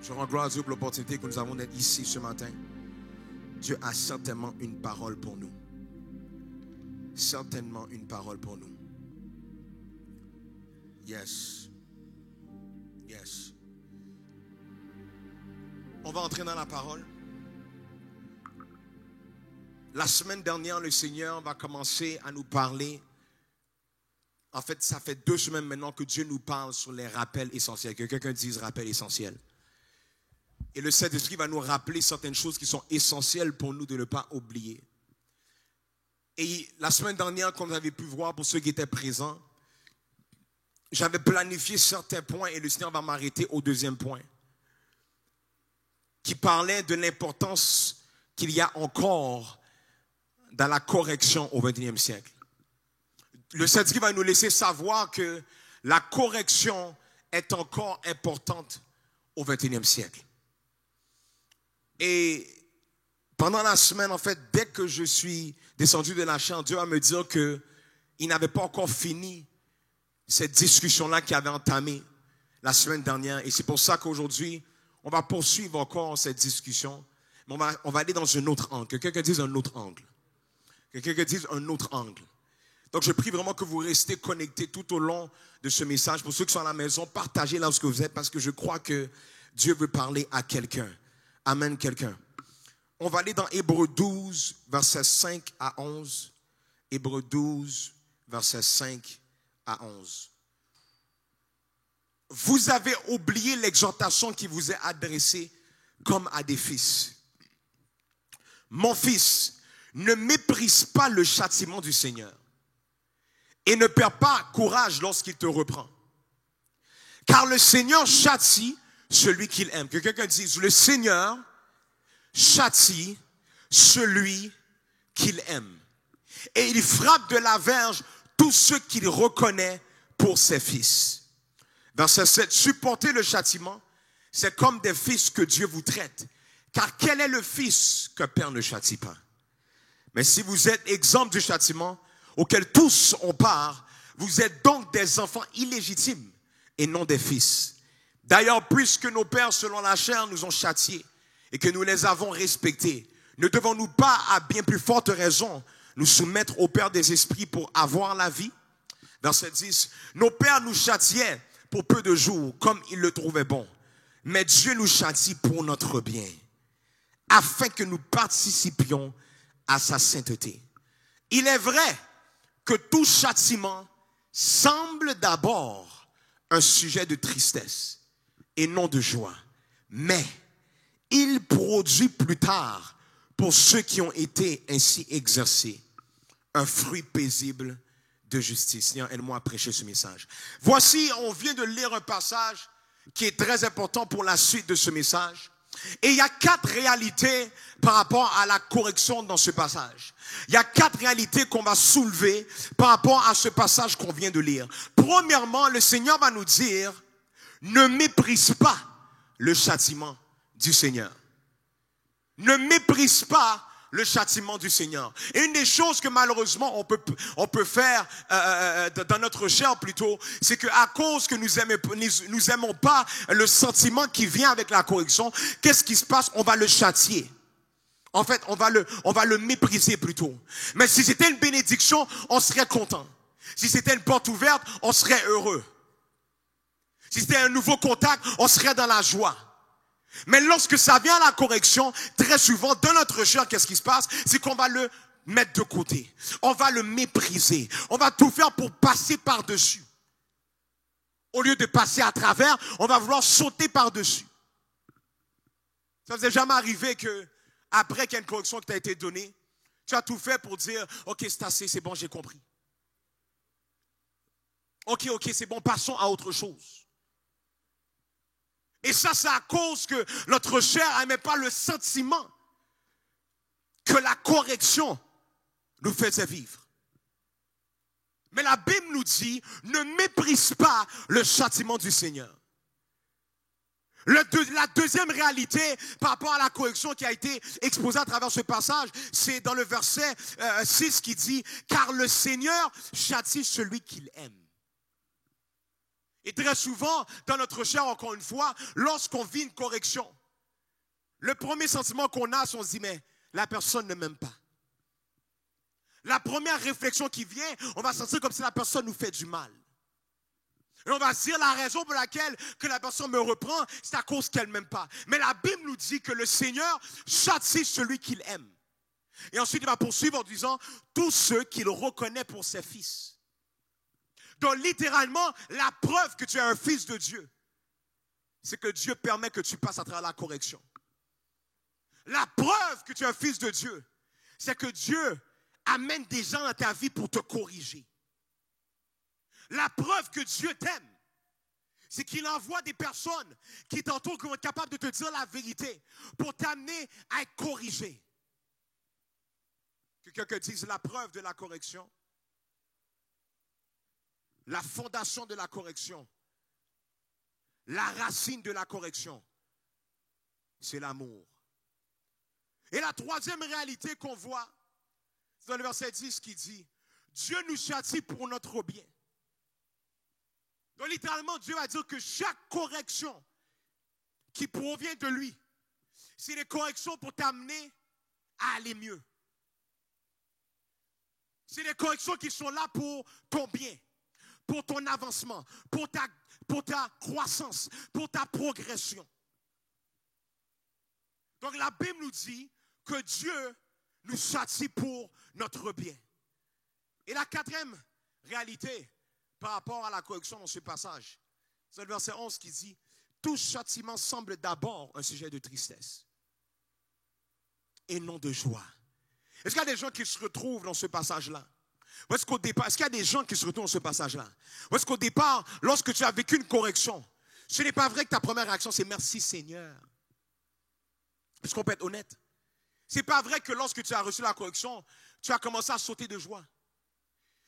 Je rends gloire à Dieu pour l'opportunité que nous avons d'être ici ce matin. Dieu a certainement une parole pour nous. Certainement une parole pour nous. Yes. Yes. On va entrer dans la parole. La semaine dernière, le Seigneur va commencer à nous parler. En fait, ça fait 2 semaines maintenant que Dieu nous parle sur les rappels essentiels. Que quelqu'un dise rappel essentiel. Et le Saint-Esprit va nous rappeler certaines choses qui sont essentielles pour nous de ne pas oublier. Et la semaine dernière, comme vous avez pu voir pour ceux qui étaient présents, j'avais planifié certains points et le Seigneur va m'arrêter au 2e point, qui parlait de l'importance qu'il y a encore dans la correction au XXIe siècle. Le Saint-Esprit va nous laisser savoir que la correction est encore importante au XXIe siècle. Et pendant la semaine, en fait, dès que je suis descendu de la chambre, Dieu va me dire qu'il n'avait pas encore fini cette discussion-là qu'il avait entamée la semaine dernière. Et c'est pour ça qu'aujourd'hui, on va poursuivre encore cette discussion. Mais on va aller dans un autre angle. Que quelqu'un dise un autre angle. Que quelqu'un dise un autre angle. Donc, je prie vraiment que vous restez connectés tout au long de ce message. Pour ceux qui sont à la maison, partagez là où vous êtes parce que je crois que Dieu veut parler à quelqu'un. Amen, quelqu'un. On va aller dans Hébreux 12, versets 5 à 11. Hébreux 12, versets 5 à 11. Vous avez oublié l'exhortation qui vous est adressée comme à des fils. Mon fils, ne méprise pas le châtiment du Seigneur et ne perds pas courage lorsqu'il te reprend. Car le Seigneur châtie celui qu'il aime. Que quelqu'un dise, le Seigneur châtie celui qu'il aime. Et il frappe de la verge tous ceux qu'il reconnaît pour ses fils. Verset 7, supportez le châtiment, c'est comme des fils que Dieu vous traite. Car quel est le fils que Père ne châtie pas? Mais si vous êtes exempt du châtiment auquel tous ont part, vous êtes donc des enfants illégitimes et non des fils. D'ailleurs, puisque nos pères selon la chair nous ont châtiés et que nous les avons respectés, ne devons-nous pas à bien plus forte raison nous soumettre au Père des esprits pour avoir la vie? Verset 10, nos pères nous châtiaient pour peu de jours comme ils le trouvaient bon, mais Dieu nous châtie pour notre bien, afin que nous participions à sa sainteté. Il est vrai que tout châtiment semble d'abord un sujet de tristesse et non de joie. Mais il produit plus tard, pour ceux qui ont été ainsi exercés, un fruit paisible de justice. Seigneur, aide-moi à prêcher ce message. Voici, on vient de lire un passage qui est très important pour la suite de ce message. Et il y a 4 réalités par rapport à la correction dans ce passage. Il y a 4 réalités qu'on va soulever par rapport à ce passage qu'on vient de lire. Premièrement, le Seigneur va nous dire, ne méprise pas le châtiment du Seigneur. Ne méprise pas le châtiment du Seigneur. Et une des choses que malheureusement on peut faire dans notre chair plutôt, c'est qu'à cause que nous aimons pas le sentiment qui vient avec la correction, qu'est-ce qui se passe? On va le châtier. En fait, on va le mépriser plutôt. Mais si c'était une bénédiction, on serait content. Si c'était une porte ouverte, on serait heureux. Si c'était un nouveau contact, on serait dans la joie. Mais lorsque ça vient à la correction, très souvent, dans notre chair, qu'est-ce qui se passe? C'est qu'on va le mettre de côté. On va le mépriser. On va tout faire pour passer par-dessus. Au lieu de passer à travers, on va vouloir sauter par-dessus. Ça vous est jamais arrivé que, après qu'il y a une correction qui t'a été donnée, tu as tout fait pour dire, ok, c'est assez, c'est bon, j'ai compris. Ok, c'est bon, passons à autre chose. Et ça, c'est à cause que notre chair n'aimait pas le sentiment que la correction nous faisait vivre. Mais la Bible nous dit, ne méprise pas le châtiment du Seigneur. La deuxième réalité par rapport à la correction qui a été exposée à travers ce passage, c'est dans le verset 6 qui dit, car le Seigneur châtie celui qu'il aime. Et très souvent, dans notre chair, encore une fois, lorsqu'on vit une correction, le premier sentiment qu'on a, c'est on se dit, mais la personne ne m'aime pas. La première réflexion qui vient, on va sentir comme si la personne nous fait du mal. Et on va se dire la raison pour laquelle que la personne me reprend, c'est à cause qu'elle ne m'aime pas. Mais la Bible nous dit que le Seigneur châtie celui qu'il aime. Et ensuite, il va poursuivre en disant, tous ceux qu'il reconnaît pour ses fils. Donc littéralement, la preuve que tu es un fils de Dieu, c'est que Dieu permet que tu passes à travers la correction. La preuve que tu es un fils de Dieu, c'est que Dieu amène des gens dans ta vie pour te corriger. La preuve que Dieu t'aime, c'est qu'il envoie des personnes qui t'entourent, qui vont être capables de te dire la vérité pour t'amener à être corrigé. Que quelqu'un dise la preuve de la correction, la fondation de la correction, la racine de la correction, c'est l'amour. Et la troisième réalité qu'on voit, c'est dans le verset 10 qui dit, Dieu nous châtie pour notre bien. Donc littéralement, Dieu va dire que chaque correction qui provient de lui, c'est des corrections pour t'amener à aller mieux. C'est des corrections qui sont là pour ton bien, pour ton avancement, pour ta croissance, pour ta progression. Donc la Bible nous dit que Dieu nous châtie pour notre bien. Et la quatrième réalité par rapport à la correction dans ce passage, c'est le verset 11 qui dit « Tout châtiment semble d'abord un sujet de tristesse et non de joie. » Est-ce qu'il y a des gens qui se retrouvent dans ce passage-là? Ou est-ce qu'au départ, est-ce qu'il y a des gens qui se retrouvent dans ce passage-là? Ou est-ce qu'au départ, lorsque tu as vécu une correction, ce n'est pas vrai que ta première réaction c'est « Merci Seigneur ». Est-ce qu'on peut être honnête? Ce n'est pas vrai que lorsque tu as reçu la correction, tu as commencé à sauter de joie.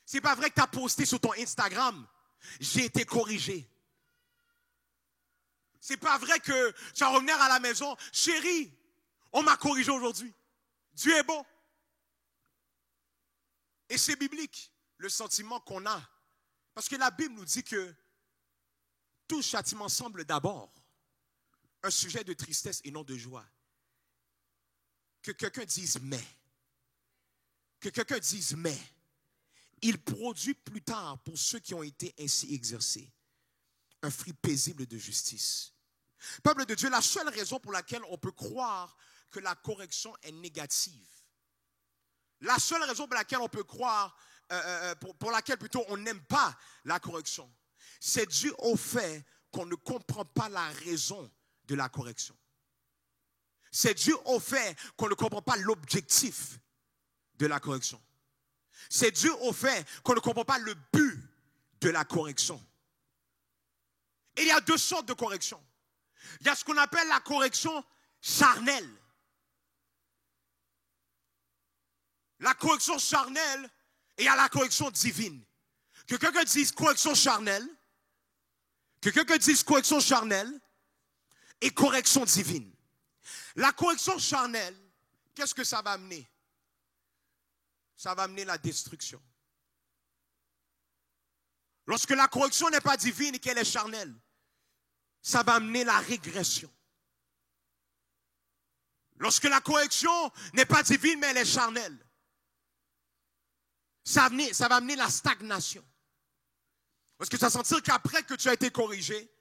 Ce n'est pas vrai que tu as posté sur ton Instagram, j'ai été corrigé. Ce n'est pas vrai que tu vas revenir à la maison, chérie, on m'a corrigé aujourd'hui. Dieu est bon. Et c'est biblique, le sentiment qu'on a. Parce que la Bible nous dit que tout châtiment semble d'abord un sujet de tristesse et non de joie. Que quelqu'un dise mais. Que quelqu'un dise mais. Il produit plus tard, pour ceux qui ont été ainsi exercés, un fruit paisible de justice. Peuple de Dieu, la seule raison pour laquelle on peut croire que la correction est négative, la seule raison pour laquelle on peut croire, pour laquelle plutôt on n'aime pas la correction, c'est dû au fait qu'on ne comprend pas la raison de la correction. C'est dû au fait qu'on ne comprend pas l'objectif de la correction. C'est dû au fait qu'on ne comprend pas le but de la correction. Et il y a deux sortes de correction. Il y a ce qu'on appelle la correction charnelle. La correction charnelle et il y a la correction divine. Que quelqu'un dise correction charnelle, que quelqu'un dise correction charnelle et correction divine. La correction charnelle, qu'est-ce que ça va amener? Ça va amener la destruction. Lorsque la correction n'est pas divine et qu'elle est charnelle, ça va amener la régression. Lorsque la correction n'est pas divine mais elle est charnelle, ça va amener la stagnation. Parce que tu vas sentir qu'après que tu as été corrigé,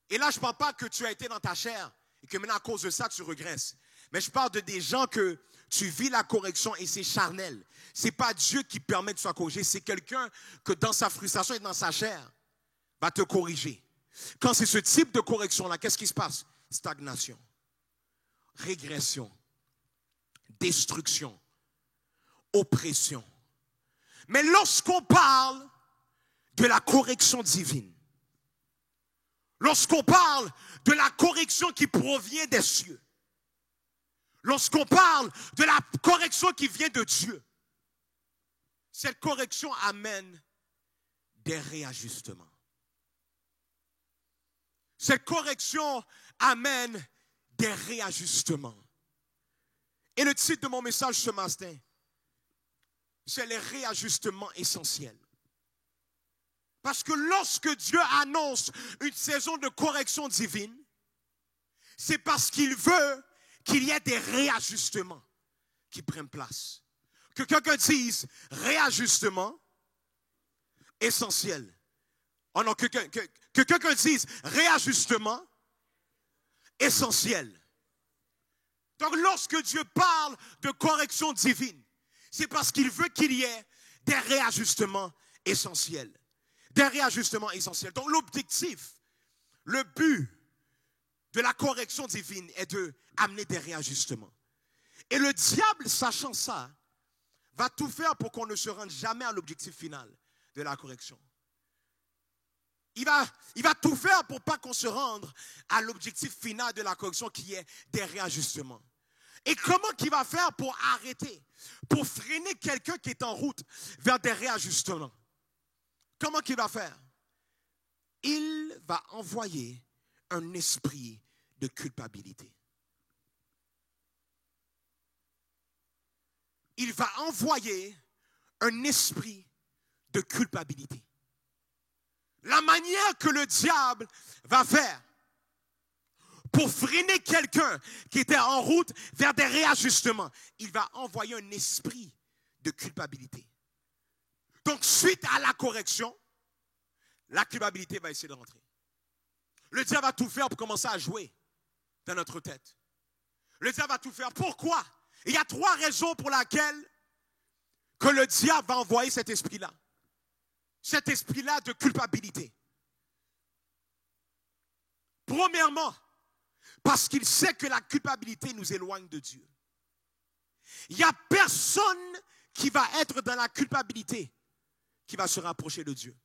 et là je ne parle pas que tu as été dans ta chair et que maintenant à cause de ça tu regresses. Mais je parle de des gens que tu vis la correction et c'est charnel. Ce n'est pas Dieu qui permet que tu sois corrigé, c'est quelqu'un que dans sa frustration et dans sa chair va te corriger. Quand c'est ce type de correction-là, qu'est-ce qui se passe? Stagnation, régression, destruction, oppression. Mais lorsqu'on parle de la correction divine, lorsqu'on parle de la correction qui provient des cieux, lorsqu'on parle de la correction qui vient de Dieu, cette correction amène des réajustements. Cette correction amène des réajustements. Et le titre de mon message ce matin, c'est les réajustements essentiels. Parce que lorsque Dieu annonce une saison de correction divine, c'est parce qu'il veut qu'il y ait des réajustements qui prennent place. Que quelqu'un dise réajustement essentiel. Oh non, que quelqu'un dise réajustement essentiel. Donc lorsque Dieu parle de correction divine, c'est parce qu'il veut qu'il y ait des réajustements essentiels. Des réajustements essentiels. Donc l'objectif, le but de la correction divine est de amener des réajustements. Et le diable, sachant ça, va tout faire pour qu'on ne se rende jamais à l'objectif final de la correction. Il va tout faire pour pas qu'on se rende à l'objectif final de la correction qui est des réajustements. Et comment qu'il va faire pour arrêter, pour freiner quelqu'un qui est en route vers des réajustements? Comment qu'il va faire? Il va envoyer un esprit de culpabilité. Il va envoyer un esprit de culpabilité. La manière que le diable va faire pour freiner quelqu'un qui était en route vers des réajustements, il va envoyer un esprit de culpabilité. Donc, suite à la correction, la culpabilité va essayer de rentrer. Le diable va tout faire pour commencer à jouer dans notre tête. Le diable va tout faire. Pourquoi? Il y a 3 raisons pour lesquelles que le diable va envoyer cet esprit-là. Cet esprit-là de culpabilité. Premièrement, parce qu'il sait que la culpabilité nous éloigne de Dieu. Il n'y a personne qui va être dans la culpabilité qui va se rapprocher de Dieu.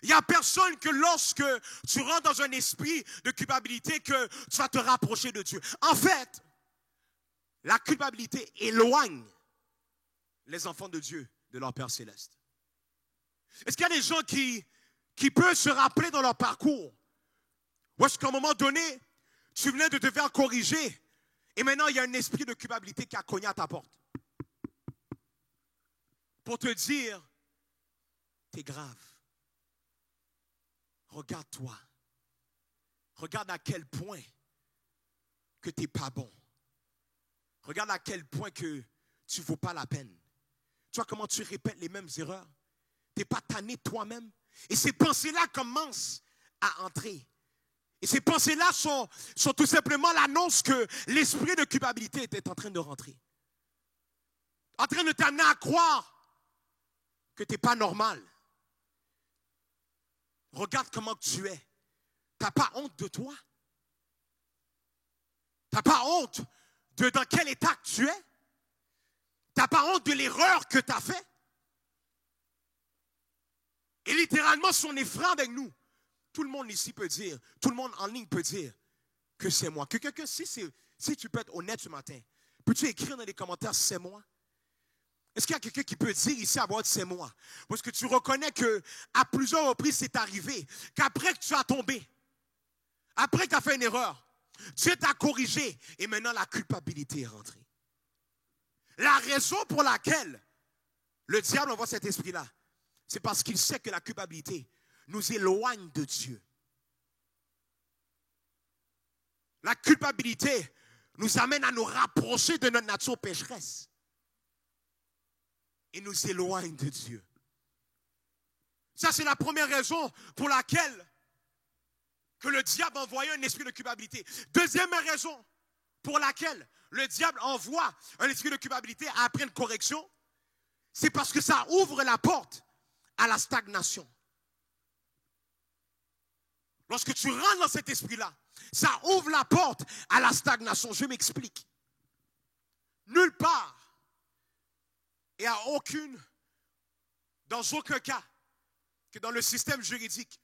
Il n'y a personne que lorsque tu rentres dans un esprit de culpabilité que tu vas te rapprocher de Dieu. En fait, la culpabilité éloigne les enfants de Dieu de leur Père Céleste. Est-ce qu'il y a des gens qui peuvent se rappeler dans leur parcours où est-ce qu'à un moment donné, tu venais de te faire corriger et maintenant il y a un esprit de culpabilité qui a cogné à ta porte pour te dire, t'es grave. Regarde-toi. Regarde à quel point que tu n'es pas bon. Regarde à quel point que tu ne vaux pas la peine. Tu vois comment tu répètes les mêmes erreurs. Tu n'es pas tanné toi-même. Et ces pensées-là commencent à entrer. Et ces pensées-là sont tout simplement l'annonce que l'esprit de culpabilité était en train de rentrer. En train de t'amener à croire que tu n'es pas normal. Regarde comment tu es. Tu n'as pas honte de toi? Tu n'as pas honte de dans quel état tu es? Tu n'as pas honte de l'erreur que tu as faite? Et littéralement, si on est franc avec nous, tout le monde ici peut dire, tout le monde en ligne peut dire que c'est moi. Que quelqu'un, si tu peux être honnête ce matin, peux-tu écrire dans les commentaires c'est moi? Est-ce qu'il y a quelqu'un qui peut dire ici à voix haute c'est moi? Parce que tu reconnais qu'à plusieurs reprises c'est arrivé, qu'après que tu as tombé, après que tu as fait une erreur, Dieu t'a corrigé et maintenant la culpabilité est rentrée. La raison pour laquelle le diable envoie cet esprit-là, c'est parce qu'il sait que la culpabilité nous éloigne de Dieu. La culpabilité nous amène à nous rapprocher de notre nature pécheresse et nous éloigne de Dieu. Ça, c'est la première raison pour laquelle que le diable envoie un esprit de culpabilité. Deuxième raison pour laquelle le diable envoie un esprit de culpabilité après une correction, c'est parce que ça ouvre la porte à la stagnation. Lorsque tu rentres dans cet esprit-là, ça ouvre la porte à la stagnation. Je m'explique. Nulle part et dans aucun cas, que dans le système juridique,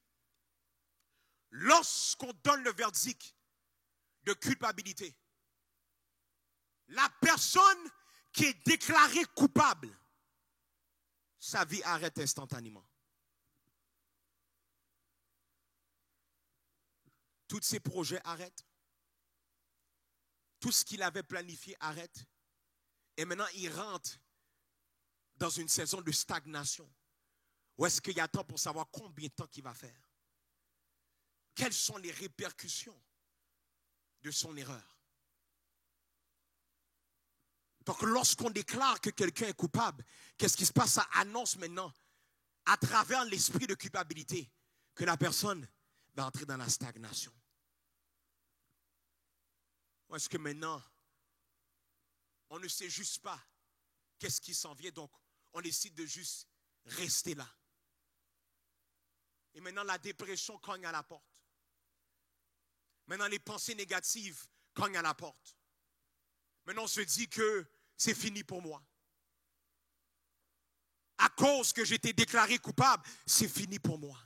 lorsqu'on donne le verdict de culpabilité, la personne qui est déclarée coupable, sa vie arrête instantanément. Tous ses projets arrêtent. Tout ce qu'il avait planifié arrête. Et maintenant, il rentre dans une saison de stagnation. Ou est-ce qu'il y a temps pour savoir combien de temps qu'il va faire? Quelles sont les répercussions de son erreur? Donc lorsqu'on déclare que quelqu'un est coupable, qu'est-ce qui se passe? Ça annonce maintenant, à travers l'esprit de culpabilité, que la personne va entrer dans la stagnation. Ou est-ce que maintenant, on ne sait juste pas qu'est-ce qui s'en vient, donc on décide de juste rester là. Et maintenant, la dépression cogne à la porte. Maintenant, les pensées négatives cognent à la porte. Maintenant, on se dit que c'est fini pour moi. À cause que j'ai été déclaré coupable, c'est fini pour moi.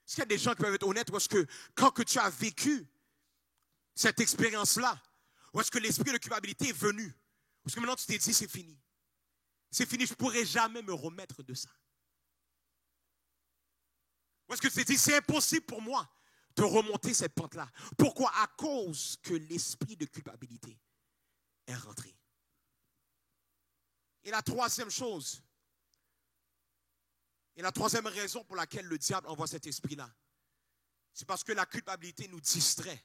Est-ce qu'il y a des gens qui peuvent être honnêtes ou est-ce que quand que tu as vécu cette expérience-là, ou est-ce que l'esprit de culpabilité est venu? Parce que maintenant tu t'es dit c'est fini. C'est fini, je ne pourrai jamais me remettre de ça. Ou est-ce que tu t'es dit c'est impossible pour moi de remonter cette pente-là? Pourquoi? À cause que l'esprit de culpabilité est rentré. Et la troisième chose, et la troisième raison pour laquelle le diable envoie cet esprit-là, c'est parce que la culpabilité nous distrait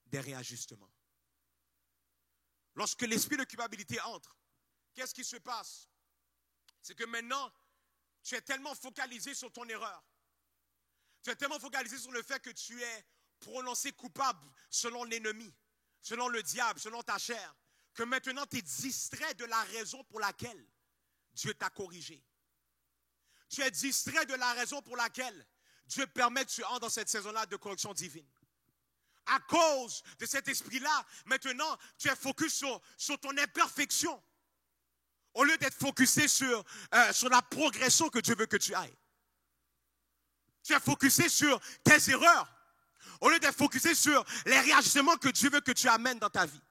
des réajustements. Lorsque l'esprit de culpabilité entre, qu'est-ce qui se passe? C'est que maintenant, tu es tellement focalisé sur ton erreur. Tu es tellement focalisé sur le fait que tu es prononcé coupable selon l'ennemi, selon le diable, selon ta chair, que maintenant tu es distrait de la raison pour laquelle Dieu t'a corrigé. Tu es distrait de la raison pour laquelle Dieu permet que tu entres dans cette saison-là de correction divine. À cause de cet esprit-là, maintenant, tu es focus sur ton imperfection. Au lieu d'être focusé sur la progression que Dieu veut que tu ailles. Tu es focusé sur tes erreurs. Au lieu d'être focusé sur les réajustements que Dieu veut que tu amènes dans ta vie.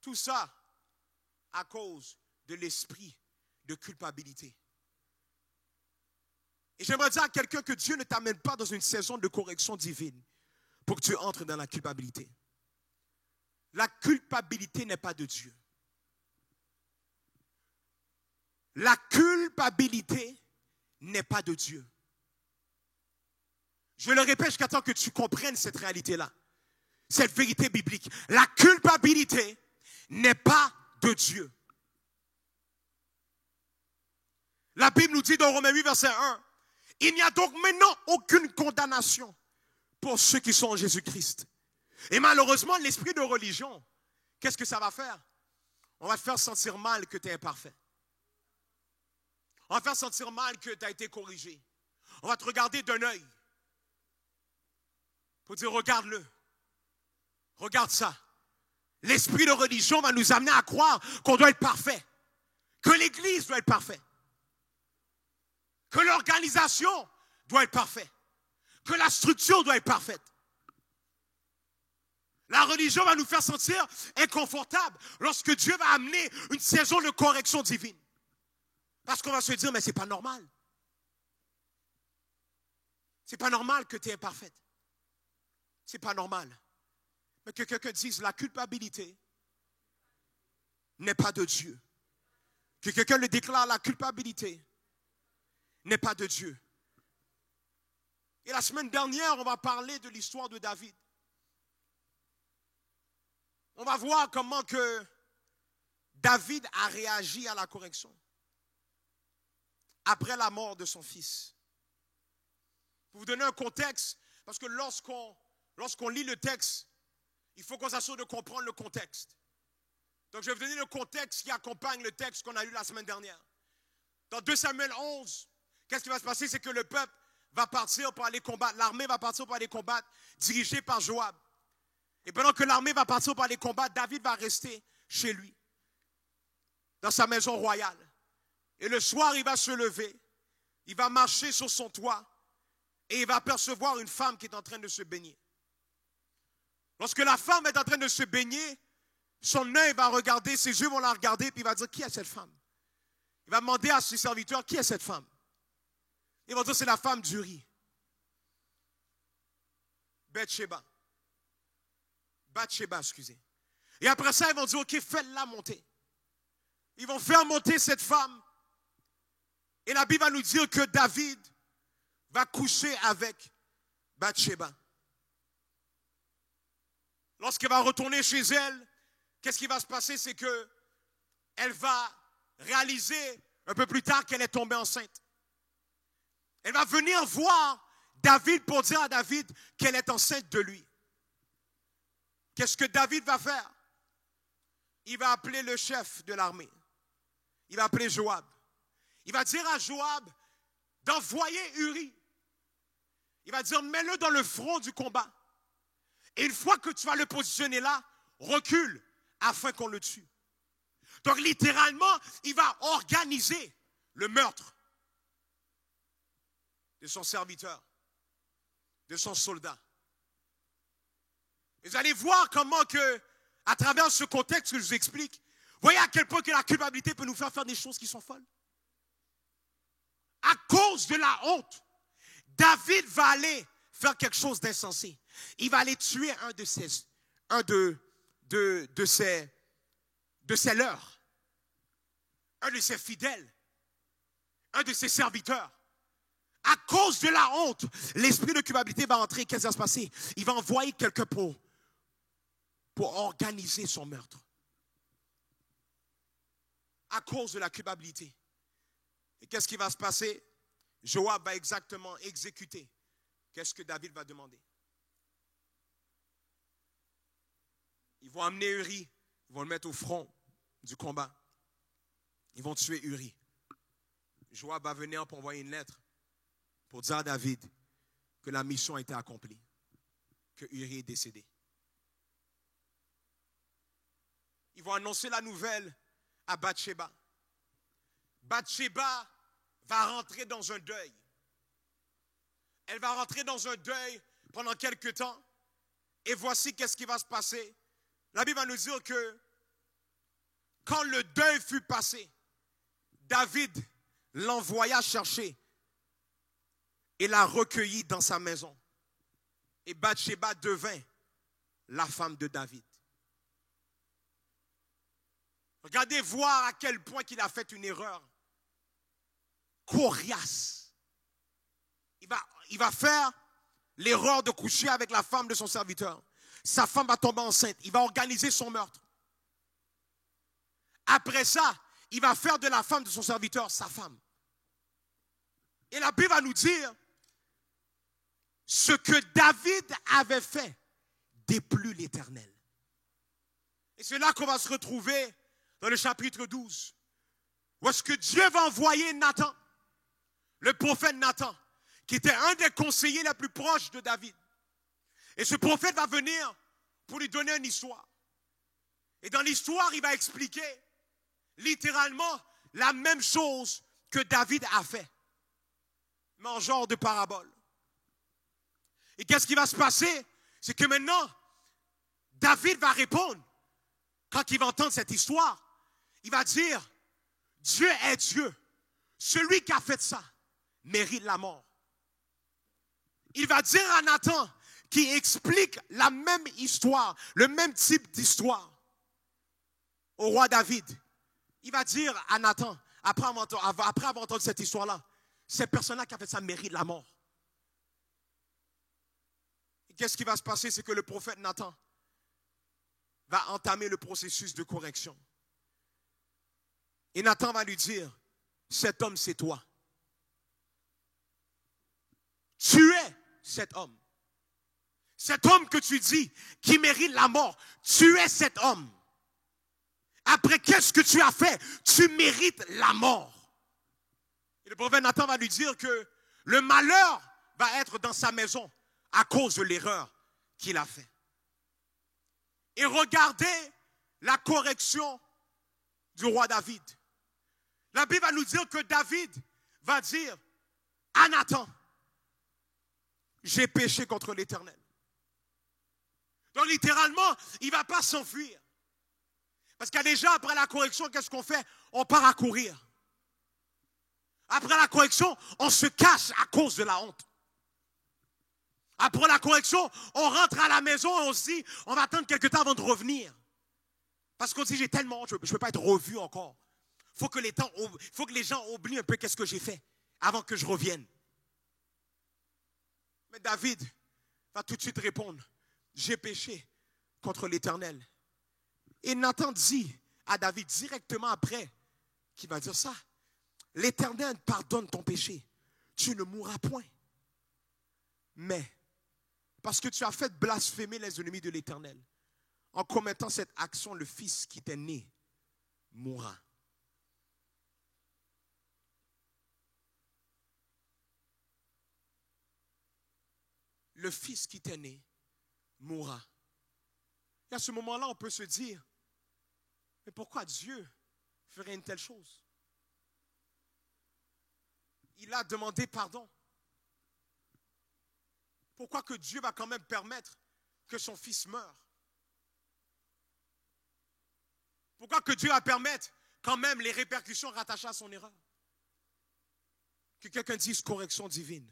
Tout ça à cause de l'esprit de culpabilité. Et j'aimerais dire à quelqu'un que Dieu ne t'amène pas dans une saison de correction divine pour que tu entres dans la culpabilité. La culpabilité n'est pas de Dieu. La culpabilité n'est pas de Dieu. Je le répète jusqu'à temps que tu comprennes cette réalité-là, cette vérité biblique. La culpabilité n'est pas de Dieu. La Bible nous dit dans Romains 8, verset 1, il n'y a donc maintenant aucune condamnation pour ceux qui sont en Jésus-Christ. Et malheureusement, l'esprit de religion, qu'est-ce que ça va faire? On va te faire sentir mal que tu es imparfait. On va te faire sentir mal que tu as été corrigé. On va te regarder d'un œil pour dire regarde-le, regarde ça. L'esprit de religion va nous amener à croire qu'on doit être parfait, que l'Église doit être parfaite, que l'organisation doit être parfaite, que la structure doit être parfaite. La religion va nous faire sentir inconfortables lorsque Dieu va amener une saison de correction divine. Parce qu'on va se dire, mais c'est pas normal. C'est pas normal que tu es imparfaite. C'est pas normal. Mais que quelqu'un dise, la culpabilité n'est pas de Dieu. Que quelqu'un le déclare, la culpabilité n'est pas de Dieu. Et la semaine dernière, on va parler de l'histoire de David. On va voir comment que David a réagi à la correction après la mort de son fils. Pour vous donner un contexte, parce que lorsqu'on lit le texte, il faut qu'on s'assure de comprendre le contexte. Donc je vais vous donner le contexte qui accompagne le texte qu'on a lu la semaine dernière. Dans 2 Samuel 11, qu'est-ce qui va se passer? C'est que le peuple va partir pour aller combattre. L'armée va partir pour aller combattre, dirigée par Joab. Et pendant que l'armée va partir pour aller combattre, David va rester chez lui, dans sa maison royale. Et le soir, il va se lever, il va marcher sur son toit et il va apercevoir une femme qui est en train de se baigner. Lorsque la femme est en train de se baigner, son œil va regarder, ses yeux vont la regarder, puis il va dire, qui est cette femme? Il va demander à ses serviteurs, qui est cette femme? Ils vont dire, c'est la femme d'Uri. Bathsheba, excusez. Et après ça, ils vont dire, ok, faites-la monter. Ils vont faire monter cette femme. Et la Bible va nous dire que David va coucher avec Bathsheba. Lorsqu'elle va retourner chez elle, qu'est-ce qui va se passer? C'est qu'elle va réaliser un peu plus tard qu'elle est tombée enceinte. Elle va venir voir David pour dire à David qu'elle est enceinte de lui. Qu'est-ce que David va faire? Il va appeler le chef de l'armée. Il va appeler Joab. Il va dire à Joab d'envoyer Uri. Il va dire, mets-le dans le front du combat. Et une fois que tu vas le positionner là, recule afin qu'on le tue. Donc littéralement, il va organiser le meurtre de son serviteur, de son soldat. Et vous allez voir comment que, à travers ce contexte que je vous explique, voyez à quel point que la culpabilité peut nous faire faire des choses qui sont folles. À cause de la honte, David va aller faire quelque chose d'insensé. Il va aller tuer un de ses leurs, un de ses fidèles, un de ses serviteurs. À cause de la honte, l'esprit de culpabilité va entrer. Qu'est-ce qui va se passer? Il va envoyer quelqu'un pour organiser son meurtre. À cause de la culpabilité. Et qu'est-ce qui va se passer? Joab va exactement exécuter. Qu'est-ce que David va demander? Ils vont amener Uri, ils vont le mettre au front du combat. Ils vont tuer Uri. Joab va venir pour envoyer une lettre pour dire à David que la mission a été accomplie, que Uri est décédé. Ils vont annoncer la nouvelle à Bathsheba. Bathsheba va rentrer dans un deuil. Elle va rentrer dans un deuil pendant quelques temps. Et voici qu'est-ce qui va se passer. La Bible va nous dire que quand le deuil fut passé, David l'envoya chercher et l'a recueilli dans sa maison. Et Bathsheba devint la femme de David. Regardez voir à quel point qu'il a fait une erreur coriace. Il va faire l'erreur de coucher avec la femme de son serviteur. Sa femme va tomber enceinte. Il va organiser son meurtre. Après ça, il va faire de la femme de son serviteur sa femme. Et la Bible va nous dire ce que David avait fait déplut l'Éternel. Et c'est là qu'on va se retrouver dans le chapitre 12. Où est-ce que Dieu va envoyer Nathan, le prophète Nathan, qui était un des conseillers les plus proches de David. Et ce prophète va venir pour lui donner une histoire. Et dans l'histoire, il va expliquer littéralement la même chose que David a fait, mais en genre de parabole. Et qu'est-ce qui va se passer? C'est que maintenant, David va répondre, quand il va entendre cette histoire, il va dire, Dieu est Dieu. Celui qui a fait ça mérite la mort. Il va dire à Nathan, qui explique la même histoire, le même type d'histoire au roi David. Il va dire à Nathan, après avoir entendu cette histoire-là, cette personne-là qui a fait ça mérite la mort. Et qu'est-ce qui va se passer? C'est que le prophète Nathan va entamer le processus de correction. Et Nathan va lui dire, cet homme c'est toi. Tu es cet homme. Cet homme que tu dis qui mérite la mort, tu es cet homme. Après, qu'est-ce que tu as fait? Tu mérites la mort. Et le prophète Nathan va lui dire que le malheur va être dans sa maison à cause de l'erreur qu'il a faite. Et regardez la correction du roi David. La Bible va nous dire que David va dire à Nathan, j'ai péché contre l'Éternel. Donc littéralement, il ne va pas s'enfuir. Parce que déjà, après la correction, qu'est-ce qu'on fait? On part à courir. Après la correction, on se cache à cause de la honte. Après la correction, on rentre à la maison et on se dit, on va attendre quelque temps avant de revenir. Parce qu'on se dit, j'ai tellement honte, je ne peux pas être revu encore. Faut que les gens oublient un peu qu'est-ce que j'ai fait avant que je revienne. Mais David va tout de suite répondre, j'ai péché contre l'Éternel. Et Nathan dit à David directement après, qu'il va dire ça, l'Éternel pardonne ton péché, tu ne mourras point. Mais, parce que tu as fait blasphémer les ennemis de l'Éternel, en commettant cette action, le fils qui t'est né mourra. Le fils qui t'est né mourra. Et à ce moment-là, on peut se dire, mais pourquoi Dieu ferait une telle chose? Il a demandé pardon. Pourquoi que Dieu va quand même permettre que son fils meure? Pourquoi que Dieu va permettre quand même les répercussions rattachées à son erreur? Que quelqu'un dise correction divine.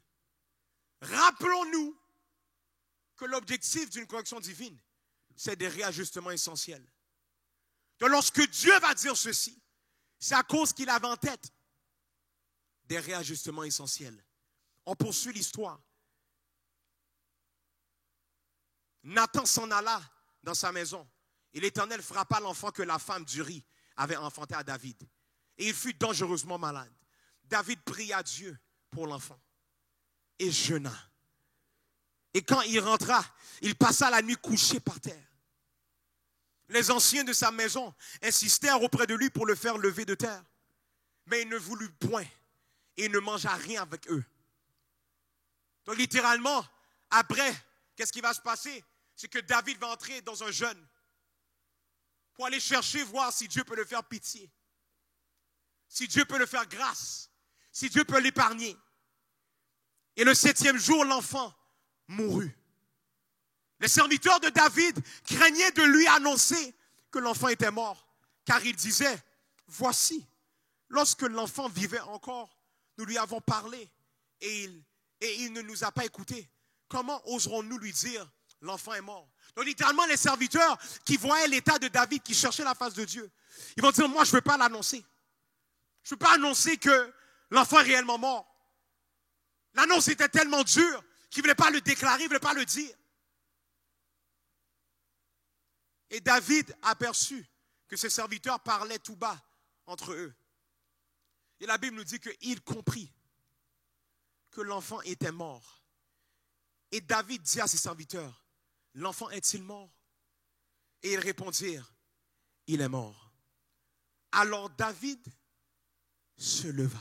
Rappelons-nous que l'objectif d'une correction divine, c'est des réajustements essentiels. Donc lorsque Dieu va dire ceci, c'est à cause qu'il avait en tête des réajustements essentiels. On poursuit l'histoire. Nathan s'en alla dans sa maison et l'Éternel frappa l'enfant que la femme d'Uri avait enfanté à David. Et il fut dangereusement malade. David pria Dieu pour l'enfant et jeûna. Et quand il rentra, il passa la nuit couché par terre. Les anciens de sa maison insistèrent auprès de lui pour le faire lever de terre. Mais il ne voulut point et il ne mangea rien avec eux. Donc littéralement, après, qu'est-ce qui va se passer? C'est que David va entrer dans un jeûne pour aller chercher, voir si Dieu peut le faire pitié, si Dieu peut le faire grâce, si Dieu peut l'épargner. Et le 7e jour, l'enfant mourut. Les serviteurs de David craignaient de lui annoncer que l'enfant était mort, car ils disaient, voici, lorsque l'enfant vivait encore, nous lui avons parlé et il ne nous a pas écoutés. Comment oserons-nous lui dire, l'enfant est mort? Donc littéralement, les serviteurs qui voyaient l'état de David, qui cherchaient la face de Dieu, ils vont dire, moi je ne veux pas l'annoncer. Je ne veux pas annoncer que l'enfant est réellement mort. L'annonce était tellement dure qu'il ne voulait pas le déclarer, il ne voulait pas le dire. Et David aperçut que ses serviteurs parlaient tout bas entre eux. Et la Bible nous dit qu'il comprit que l'enfant était mort. Et David dit à ses serviteurs, l'enfant est-il mort? Et ils répondirent, il est mort. Alors David se leva.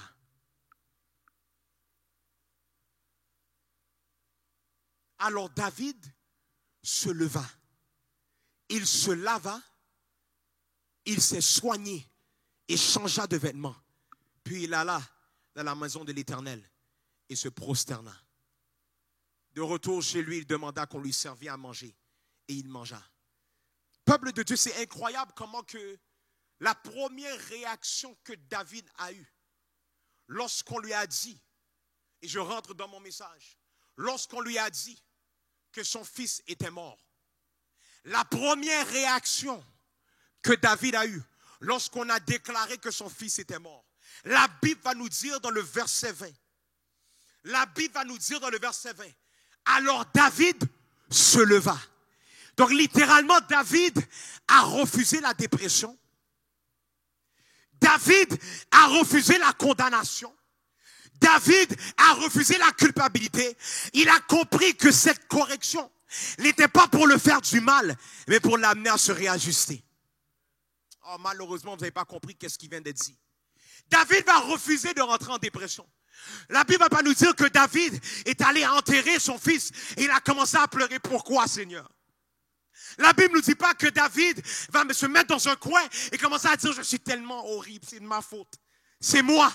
Alors David se leva. Il se lava, il s'est soigné et changea de vêtements. Puis il alla dans la maison de l'Éternel et se prosterna. De retour chez lui, il demanda qu'on lui servît à manger et il mangea. Peuple de Dieu, c'est incroyable comment que la première réaction que David a eue lorsqu'on lui a dit, et je rentre dans mon message, lorsqu'on lui a dit que son fils était mort, la première réaction que David a eue lorsqu'on a déclaré que son fils était mort, la Bible va nous dire dans le verset 20, la Bible va nous dire dans le verset 20, alors David se leva. Donc littéralement, David a refusé la dépression. David a refusé la condamnation. David a refusé la culpabilité. Il a compris que cette correction n'était pas pour le faire du mal, mais pour l'amener à se réajuster. Oh, malheureusement, vous n'avez pas compris qu'est-ce qui vient d'être dit. David va refuser de rentrer en dépression. La Bible ne va pas nous dire que David est allé enterrer son fils et il a commencé à pleurer. Pourquoi, Seigneur? La Bible ne nous dit pas que David va se mettre dans un coin et commencer à dire, je suis tellement horrible, c'est de ma faute. C'est moi,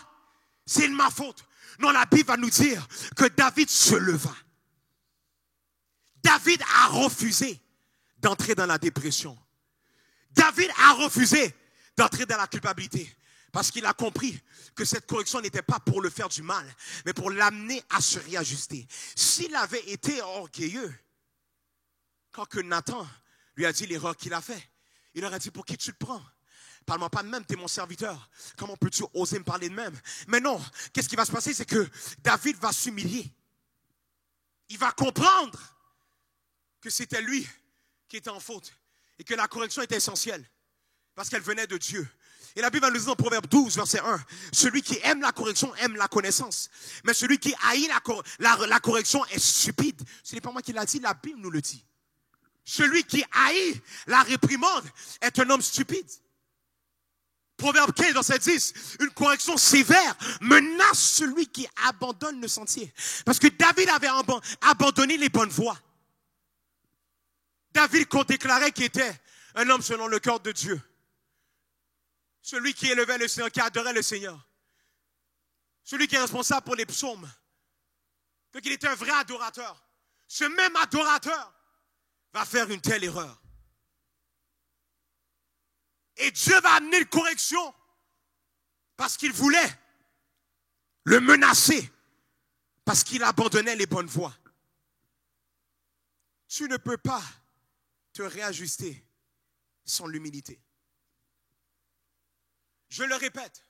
c'est de ma faute. Non, la Bible va nous dire que David se leva. David a refusé d'entrer dans la dépression. David a refusé d'entrer dans la culpabilité. Parce qu'il a compris que cette correction n'était pas pour le faire du mal, mais pour l'amener à se réajuster. S'il avait été orgueilleux, quand que Nathan lui a dit l'erreur qu'il a fait, il aurait dit, pour qui tu te prends? Parle-moi pas de même, tu es mon serviteur. Comment peux-tu oser me parler de même? Mais non, qu'est-ce qui va se passer? C'est que David va s'humilier. Il va comprendre que c'était lui qui était en faute et que la correction était essentielle parce qu'elle venait de Dieu. Et la Bible va nous dire dans Proverbe 12, verset 1, celui qui aime la correction aime la connaissance. Mais celui qui haït la correction est stupide. Ce n'est pas moi qui l'a dit, la Bible nous le dit. Celui qui haït la réprimande est un homme stupide. Proverbe 15, verset 10, une correction sévère menace celui qui abandonne le sentier. Parce que David avait abandonné les bonnes voies. David qu'on déclarait qu'il était un homme selon le cœur de Dieu. Celui qui élevait le Seigneur, qui adorait le Seigneur. Celui qui est responsable pour les psaumes. Donc il était un vrai adorateur. Ce même adorateur va faire une telle erreur. Et Dieu va amener une correction parce qu'il voulait le menacer, parce qu'il abandonnait les bonnes voies. Tu ne peux pas te réajuster sans l'humilité. Je le répète,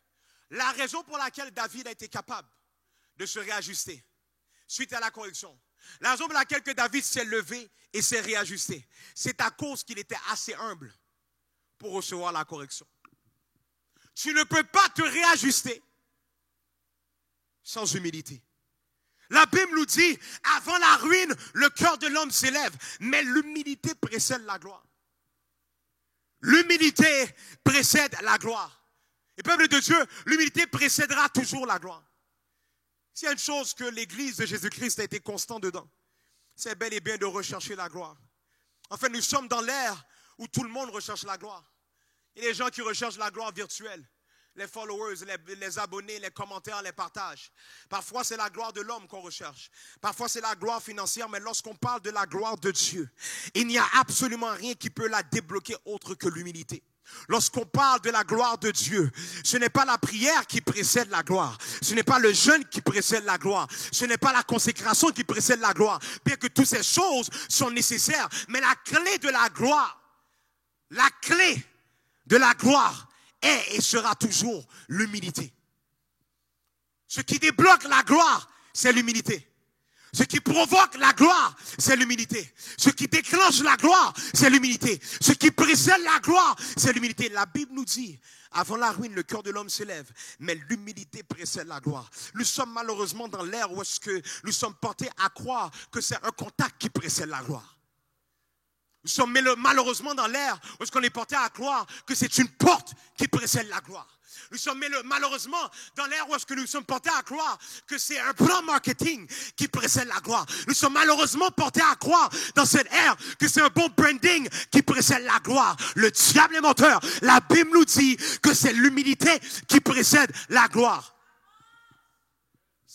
la raison pour laquelle David a été capable de se réajuster suite à la correction, la raison pour laquelle que David s'est levé et s'est réajusté, c'est à cause qu'il était assez humble pour recevoir la correction. Tu ne peux pas te réajuster sans humilité. La Bible nous dit, avant la ruine, le cœur de l'homme s'élève, mais l'humilité précède la gloire. L'humilité précède la gloire. Et peuple de Dieu, l'humilité précédera toujours la gloire. S'il y a une chose que l'Église de Jésus-Christ a été constant dedans, c'est bel et bien de rechercher la gloire. En fait, nous sommes dans l'ère où tout le monde recherche la gloire. Il y a des gens qui recherchent la gloire virtuelle. Les followers, les abonnés, les commentaires, les partages. Parfois, c'est la gloire de l'homme qu'on recherche. Parfois, c'est la gloire financière. Mais lorsqu'on parle de la gloire de Dieu, il n'y a absolument rien qui peut la débloquer autre que l'humilité. Lorsqu'on parle de la gloire de Dieu, ce n'est pas la prière qui précède la gloire. Ce n'est pas le jeûne qui précède la gloire. Ce n'est pas la consécration qui précède la gloire. Bien que toutes ces choses sont nécessaires. Mais la clé de la gloire est et sera toujours l'humilité. Ce qui débloque la gloire, c'est l'humilité. Ce qui provoque la gloire, c'est l'humilité. Ce qui déclenche la gloire, c'est l'humilité. Ce qui précède la gloire, c'est l'humilité. La Bible nous dit, avant la ruine, le cœur de l'homme s'élève, mais l'humilité précède la gloire. Nous sommes malheureusement dans l'ère où est-ce que nous sommes portés à croire que c'est un contact qui précède la gloire. Nous sommes malheureusement dans l'ère où est-ce qu'on est porté à croire que c'est une porte qui précède la gloire. Nous sommes malheureusement dans l'ère où est-ce que nous sommes portés à croire que c'est un plan marketing qui précède la gloire. Nous sommes malheureusement portés à croire dans cette ère que c'est un bon branding qui précède la gloire. Le diable est menteur. La Bible nous dit que c'est l'humilité qui précède la gloire.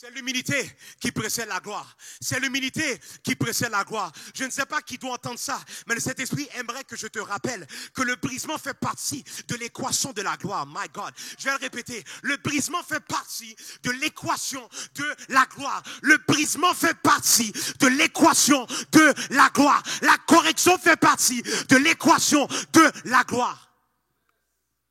C'est l'humilité qui précède la gloire. C'est l'humilité qui précède la gloire. Je ne sais pas qui doit entendre ça, mais le Saint-Esprit aimerait que je te rappelle que le brisement fait partie de l'équation de la gloire. My God. Je vais le répéter. Le brisement fait partie de l'équation de la gloire. Le brisement fait partie de l'équation de la gloire. La correction fait partie de l'équation de la gloire.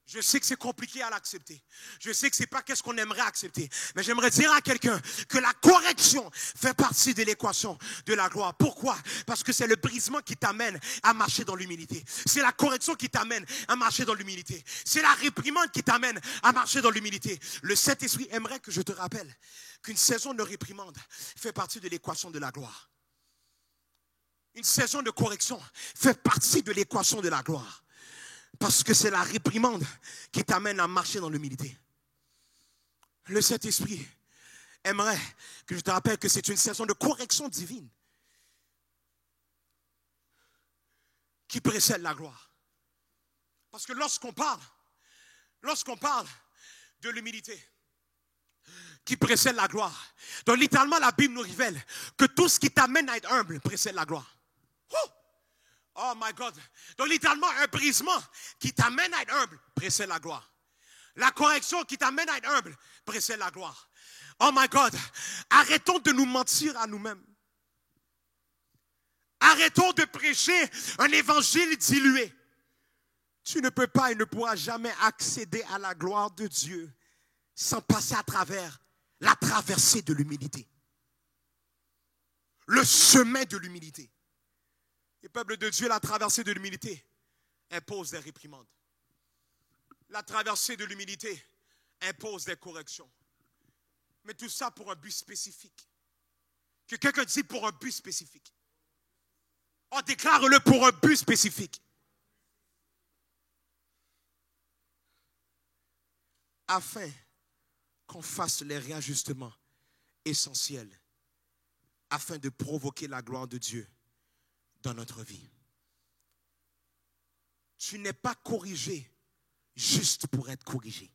Je sais que c'est compliqué à l'accepter. Je sais que c'est pas qu'est-ce qu'on aimerait accepter. Mais j'aimerais dire à quelqu'un que la correction fait partie de l'équation de la gloire. Pourquoi? Parce que c'est le brisement qui t'amène à marcher dans l'humilité. C'est la correction qui t'amène à marcher dans l'humilité. C'est la réprimande qui t'amène à marcher dans l'humilité. Le Saint-Esprit aimerait que je te rappelle qu'une saison de réprimande fait partie de l'équation de la gloire. Une saison de correction fait partie de l'équation de la gloire. Parce que c'est la réprimande qui t'amène à marcher dans l'humilité. Le Saint-Esprit aimerait que je te rappelle que c'est une saison de correction divine qui précède la gloire. Parce que lorsqu'on parle de l'humilité qui précède la gloire, donc littéralement la Bible nous révèle que tout ce qui t'amène à être humble précède la gloire. Oh my God. Donc littéralement un brisement qui t'amène à être humble précède la gloire. La correction qui t'amène à être humble précède la gloire. Oh my God. Arrêtons de nous mentir à nous-mêmes. Arrêtons de prêcher un évangile dilué. Tu ne peux pas et ne pourras jamais accéder à la gloire de Dieu sans passer à travers la traversée de l'humilité. Le chemin de l'humilité. Le peuple de Dieu, la traversée de l'humilité impose des réprimandes. La traversée de l'humilité impose des corrections. Mais tout ça pour un but spécifique. Que quelqu'un dit pour un but spécifique. On déclare-le pour un but spécifique. Afin qu'on fasse les réajustements essentiels afin de provoquer la gloire de Dieu dans notre vie. Tu n'es pas corrigé juste pour être corrigé.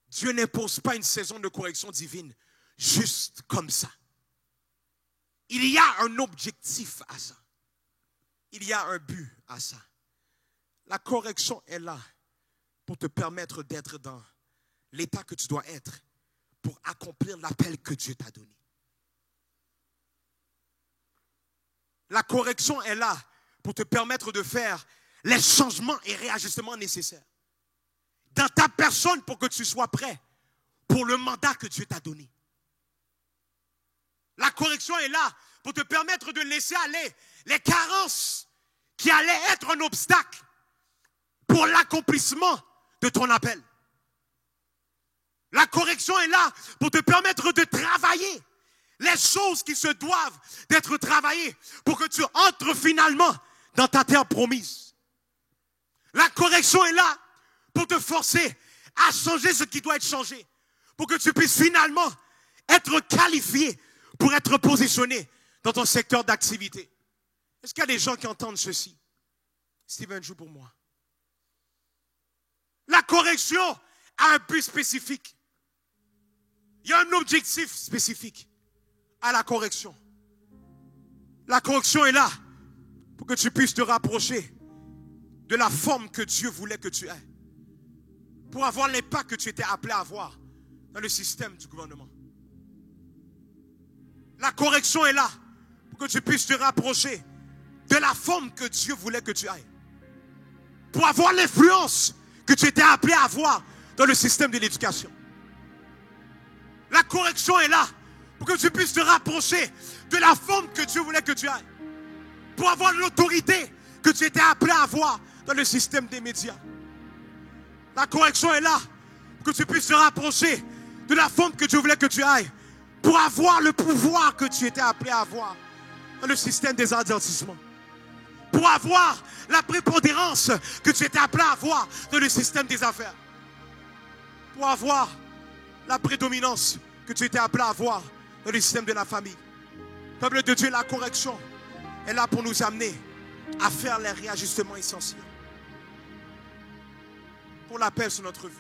Dieu n'impose pas une saison de correction divine juste comme ça. Il y a un objectif à ça. Il y a un but à ça. La correction est là pour te permettre d'être dans l'état que tu dois être pour accomplir l'appel que Dieu t'a donné. La correction est là pour te permettre de faire les changements et réajustements nécessaires dans ta personne pour que tu sois prêt pour le mandat que Dieu t'a donné. La correction est là pour te permettre de laisser aller les carences qui allaient être un obstacle pour l'accomplissement de ton appel. La correction est là pour te permettre de travailler les choses qui se doivent d'être travaillées pour que tu entres finalement dans ta terre promise. La correction est là pour te forcer à changer ce qui doit être changé pour que tu puisses finalement être qualifié pour être positionné dans ton secteur d'activité. Est-ce qu'il y a des gens qui entendent ceci? Steven, joue pour moi. La correction a un but spécifique. Il y a un objectif spécifique à la correction. La correction est là pour que tu puisses te rapprocher de la forme que Dieu voulait que tu aies. Pour avoir l'impact que tu étais appelé à avoir dans le système du gouvernement. La correction est là pour que tu puisses te rapprocher de la forme que Dieu voulait que tu ailles. Pour avoir l'influence que tu étais appelé à avoir dans le système de l'éducation. La correction est là pour que tu puisses te rapprocher de la forme que Dieu voulait que tu ailles. Pour avoir l'autorité que tu étais appelé à avoir dans le système des médias. La correction est là pour que tu puisses te rapprocher de la forme que Dieu voulait que tu ailles. Pour avoir le pouvoir que tu étais appelé à avoir dans le système des avertissements. Pour avoir la prépondérance que tu étais appelé à avoir dans le système des affaires. Pour avoir la prédominance que tu étais appelé à avoir dans le système de la famille. Peuple de Dieu, la correction est là pour nous amener à faire les réajustements essentiels pour l'appel sur notre vie.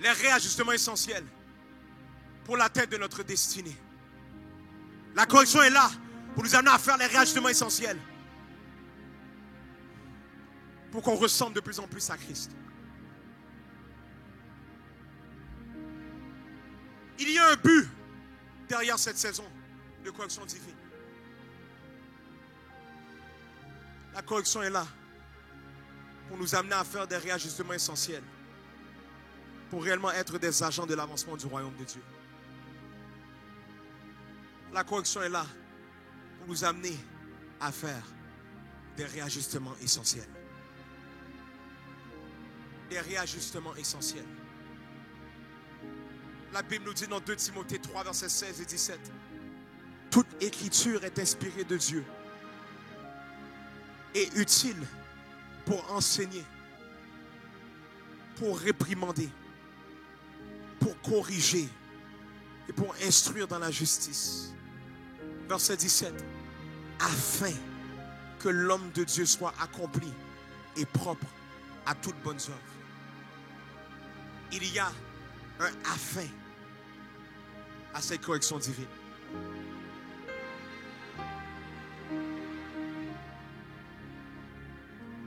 Les réajustements essentiels pour la tête de notre destinée. La correction est là pour nous amener à faire les réajustements essentiels pour qu'on ressemble de plus en plus à Christ. Il y a un but derrière cette saison de correction divine. La correction est là pour nous amener à faire des réajustements essentiels pour réellement être des agents de l'avancement du royaume de Dieu. La correction est là pour nous amener à faire des réajustements essentiels. Des réajustements essentiels. La Bible nous dit dans 2 Timothée 3, versets 16 et 17. Toute écriture est inspirée de Dieu et utile pour enseigner, pour réprimander, pour corriger et pour instruire dans la justice. Verset 17. Afin que l'homme de Dieu soit accompli et propre à toute bonne œuvre. Il y a un afin à cette correction divine.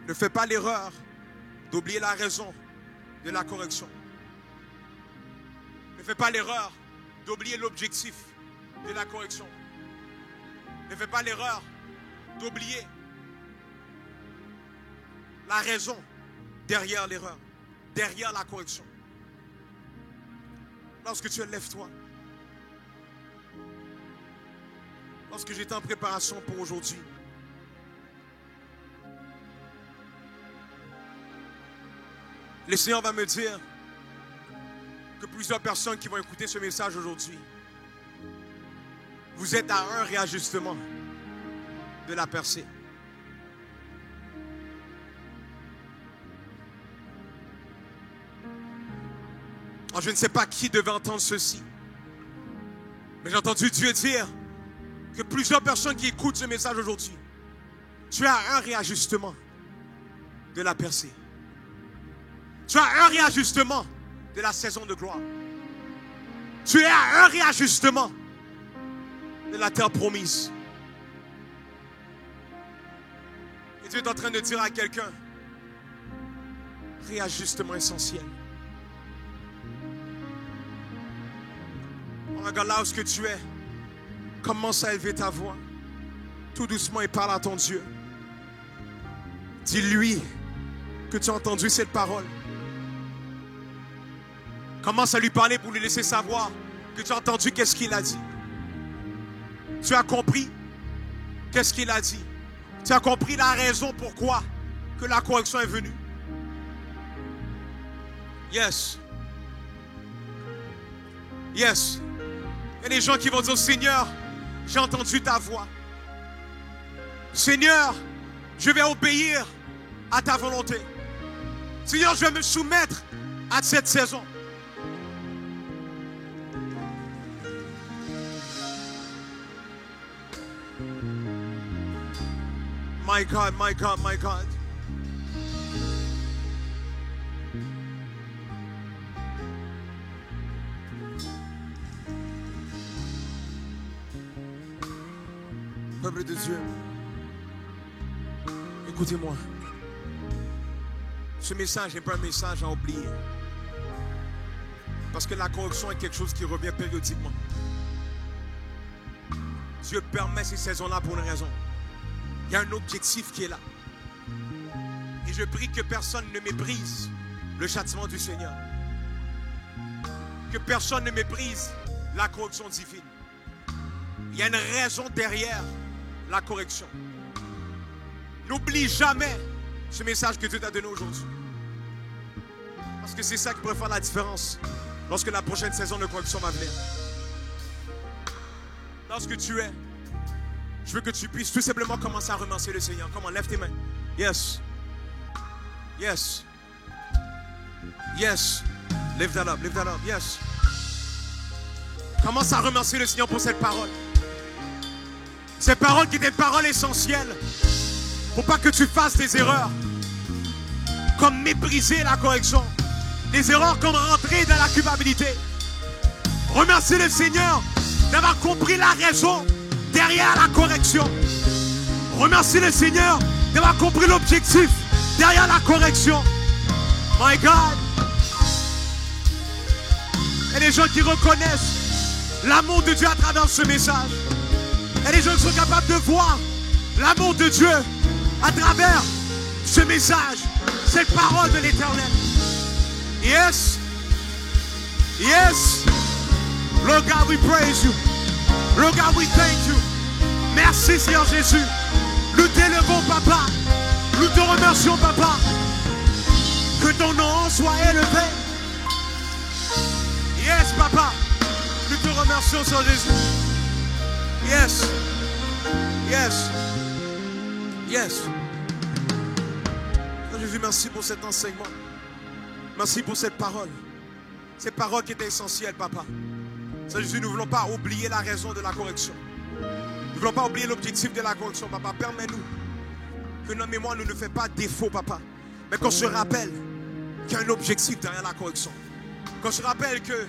Ne fais pas l'erreur d'oublier la raison de la correction. Ne fais pas l'erreur d'oublier l'objectif de la correction. Ne fais pas l'erreur d'oublier la raison derrière l'erreur, derrière la correction. Lorsque tu lèves-toi, lorsque j'étais en préparation pour aujourd'hui, le Seigneur va me dire que plusieurs personnes qui vont écouter ce message aujourd'hui, vous êtes à un réajustement de la percée. Alors, je ne sais pas qui devait entendre ceci, mais j'ai entendu Dieu dire que plusieurs personnes qui écoutent ce message aujourd'hui, tu as un réajustement de la percée. Tu as un réajustement de la saison de gloire. Tu es à un réajustement de la terre promise. Et Dieu est en train de dire à quelqu'un, réajustement essentiel. Regarde là où ce que tu es, commence à élever ta voix, tout doucement, et parle à ton Dieu. Dis-lui que tu as entendu cette parole. Commence à lui parler pour lui laisser savoir que tu as entendu qu'est-ce qu'il a dit. Tu as compris qu'est-ce qu'il a dit. Tu as compris la raison pourquoi que la correction est venue. Yes. Yes. Il y a des gens qui vont dire, Seigneur, j'ai entendu ta voix. Seigneur, je vais obéir à ta volonté. Seigneur, je vais me soumettre à cette saison. My God, my God, my God. Peuple de Dieu, écoutez-moi. Ce message n'est pas un message à oublier. Parce que la correction est quelque chose qui revient périodiquement. Dieu permet ces saisons-là pour une raison. Il y a un objectif qui est là. Et je prie que personne ne méprise le châtiment du Seigneur. Que personne ne méprise la correction divine. Il y a une raison derrière la correction. N'oublie jamais ce message que Dieu t'a donné aujourd'hui. Parce que c'est ça qui pourrait faire la différence lorsque la prochaine saison de correction va venir. Lorsque tu es, je veux que tu puisses tout simplement commencer à remercier le Seigneur. Comment? Lève tes mains. Yes. Yes. Yes. Lift that up. Lift that up. Yes. Commence à remercier le Seigneur pour cette parole. Cette parole qui est une parole essentielle. Pour pas que tu fasses des erreurs. Comme mépriser la correction. Des erreurs comme rentrer dans la culpabilité. Remercier le Seigneur d'avoir compris la raison derrière la correction. Remercier le Seigneur d'avoir compris l'objectif derrière la correction. My God. Il y a des gens qui reconnaissent l'amour de Dieu à travers ce message. Il y a des gens qui sont capables de voir l'amour de Dieu à travers ce message, cette parole de l'Éternel. Yes. Yes. Lord God, we praise you. Lord God, we thank you. Merci, Seigneur Jésus. Nous t'élevons, Papa. Nous te remercions, Papa. Que ton nom soit élevé. Yes, Papa. Nous te remercions, Seigneur Jésus. Yes. Yes. Yes. Seigneur Jésus, merci pour cet enseignement. Merci pour cette parole. Cette parole qui est essentielle, Papa. Seigneur Jésus, nous ne voulons pas oublier la raison de la correction. Nous ne voulons pas oublier l'objectif de la correction, Papa. Permets-nous que notre mémoire ne nous fait pas défaut, Papa. Mais qu'on se rappelle qu'il y a un objectif derrière la correction. Qu'on se rappelle que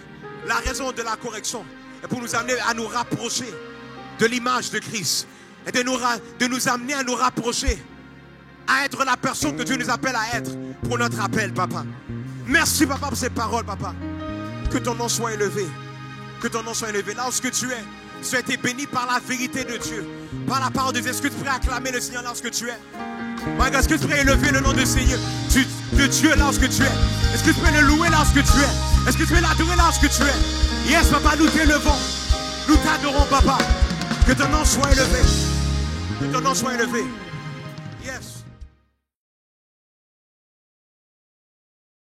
la raison de la correction est pour nous amener à nous rapprocher de l'image de Christ. Et de nous amener à nous rapprocher, à être la personne que Dieu nous appelle à être pour notre appel, Papa. Merci, Papa, pour cette parole, Papa. Que ton nom soit élevé. Que ton nom soit élevé. Là où tu es, Tu as été béni par la vérité de Dieu, par la parole de Dieu. Est-ce que tu pourrais acclamer le Seigneur lorsque tu es? My God, est-ce que tu pourrais élever le nom de Seigneur, de Dieu lorsque tu es? Est-ce que tu peux le louer lorsque tu es? Est-ce que tu peux l'adorer lorsque tu es? Yes, papa, nous t'élevons. Nous t'adorons, papa. Que ton nom soit élevé. Que ton nom soit élevé. Yes.